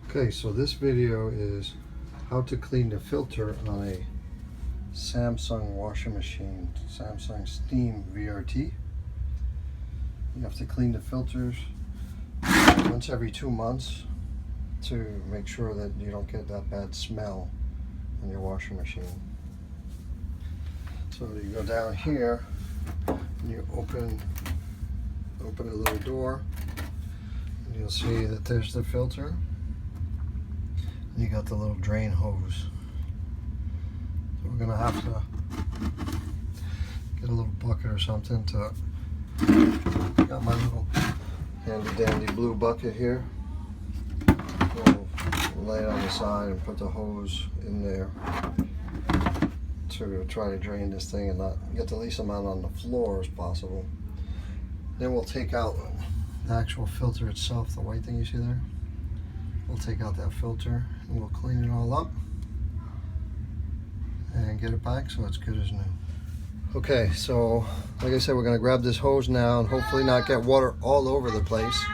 Okay, so this video is how to clean the filter on a Samsung washing machine, Samsung Steam VRT. You have to clean the filters once every 2 months to make sure that you don't get that bad smell in your washing machine. So you go down here and you open a little door and you'll see that there's the filter. You got the little drain hose. So we're gonna have to get a little bucket or something to. Got my little handy dandy blue bucket here. We'll lay it on the side and put the hose in there to try to drain this thing and not get the least amount on the floor as possible. Then we'll take out the actual filter itself, the white thing you see there. We'll take out that filter and we'll clean it all up and get it back so it's good as new. Okay, so like I said, we're gonna grab this hose now and hopefully not get water all over the place.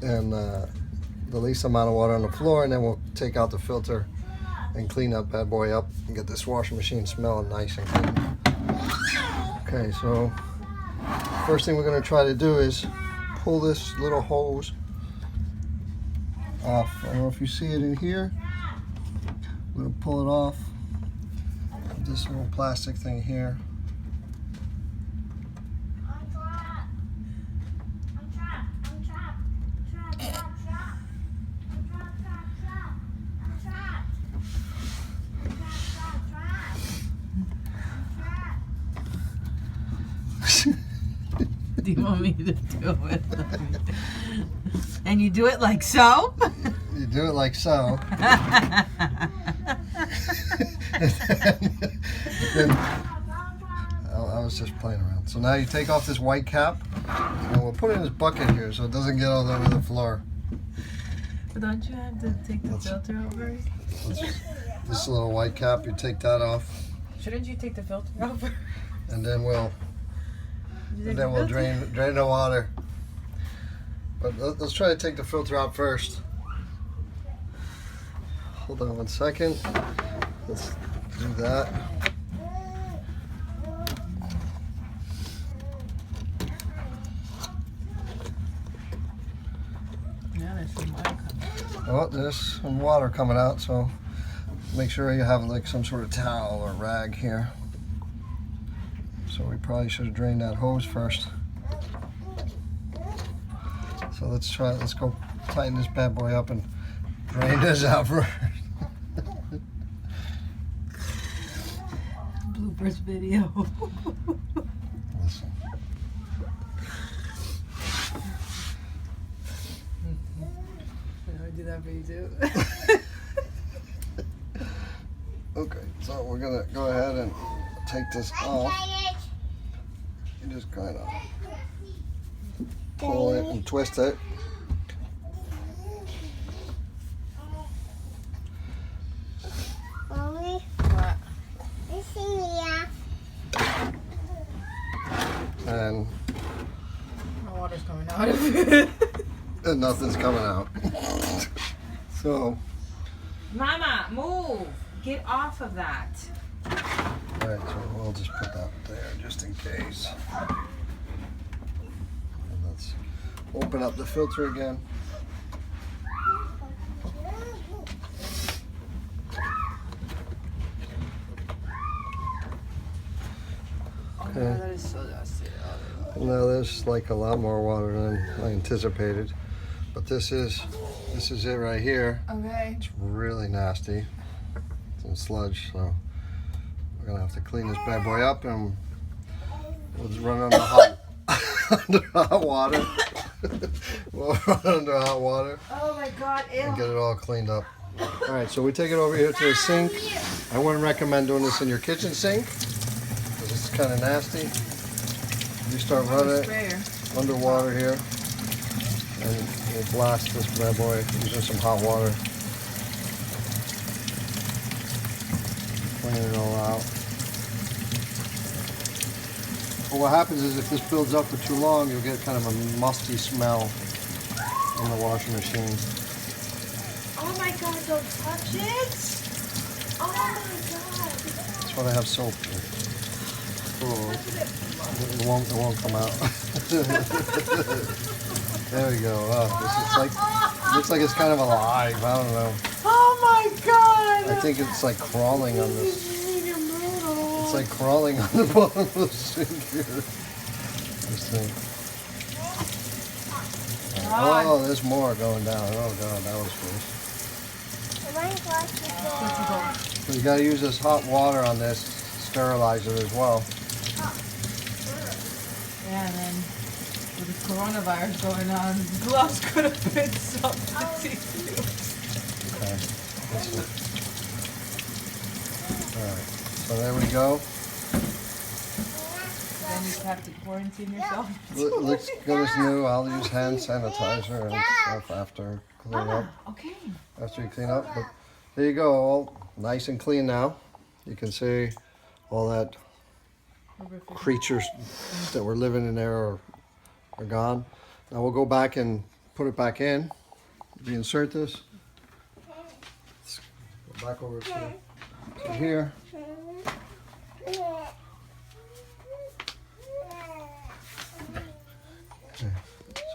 And the least amount of water on the floor, and then we'll take out the filter and clean that bad boy up and get this washing machine smelling nice and clean. Okay, so first thing we're gonna try to do is pull this little hose off. I don't know if you see it in here. We're gonna pull it off this little plastic thing here. Do you want me to do it? And you do it like so? You do it like so. Then, I was just playing around. So now you take off this white cap and we'll put it in this bucket here so it doesn't get all over the floor. But don't you have to take the filter over? This little white cap, you take that off. Shouldn't you take the filter over? And then we'll drain the water. But let's try to take the filter out first. Hold on 1 second. Let's do that. Yeah, there's some water coming. Oh, there's some water coming out, so make sure you have like some sort of towel or rag here. So we probably should have drained that hose first. So let's go tighten this bad boy up and drain this out first. Bloopers video. Listen. I would do that for you too. Okay, so we're gonna go ahead and take this off. You just kind of pull it and twist it. And My water's coming out of it. and nothing's coming out. So, Mama, move! Get off of that. alright, so we'll just put that there just in case. And let's open up the filter again. Oh, that is so dusty. Now there's like a lot more water than I anticipated, but this is it right here. Okay. It's really nasty. Some sludge, so we're gonna have to clean this bad boy up and we'll just run under hot under hot water. We'll run under hot water Oh my God, ew. and get it all cleaned up. All right, so we take it over here to the sink. I wouldn't recommend doing this in your kitchen sink because it's kind of nasty. You start running it underwater here, and we'll blast this bad boy using some hot water. Clean it all out. But what happens is if this builds up for too long, you'll get kind of a musty smell. in the washing machine. Oh my God! Don't touch it. Oh my God! That's why they have soap. Oh, it won't come out. There we go. Oh, this is like, looks like it's kind of alive. I don't know. Oh my God! I think it's like crawling on this. It's like crawling on the bottom of the sink here. This thing. Oh, there's more going down. Oh God, that was close. So you gotta use this hot water on this sterilizer as well. Yeah, and then with the coronavirus going on, gloves could have been something. Okay. Alright. So there we go. Then you have to quarantine yourself. Looks good as new. I'll use hand sanitizer and stuff after clean up. Okay. After you clean up. But there you go. All nice and clean now. You can see all that creatures that were living in there are gone. Now we'll go back and put it back in. Reinsert this. Let's go back over to here. Okay.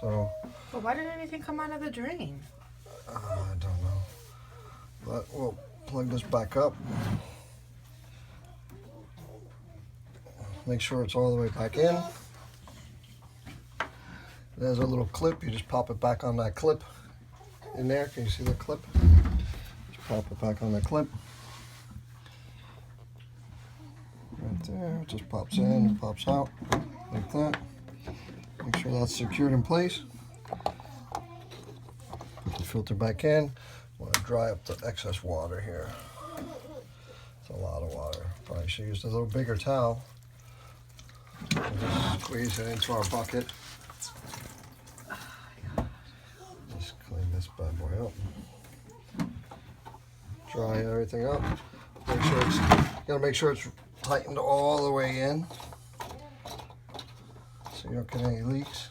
So But why didn't anything come out of the drain? I don't know. But we'll plug this back up. Make sure it's all the way back in. There's a little clip. You just pop it back on that clip in there. Can you see the clip? Just pop it back on the clip. Right there. It just pops in, pops out like that. Make sure that's secured in place. Put the filter back in. Want to dry up the excess water here. It's a lot of water. Probably should use a little bigger towel. And just squeeze it into our bucket. Just clean this bad boy up. Dry everything up. Make sure it's, gotta make sure it's tightened all the way in, so you don't get any leaks.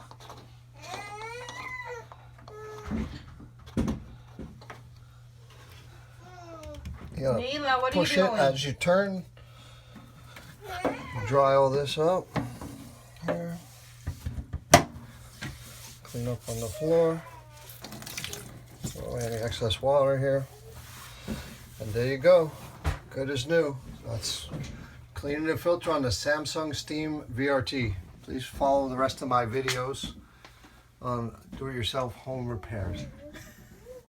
You gotta Mila, what are push you it doing? as you turn. Dry all this up. Here. Clean up on the floor. Throw away any excess water here. And there you go. Good as new. That's cleaning the filter on the Samsung Steam VRT. Please follow the rest of my videos on do-it-yourself home repairs.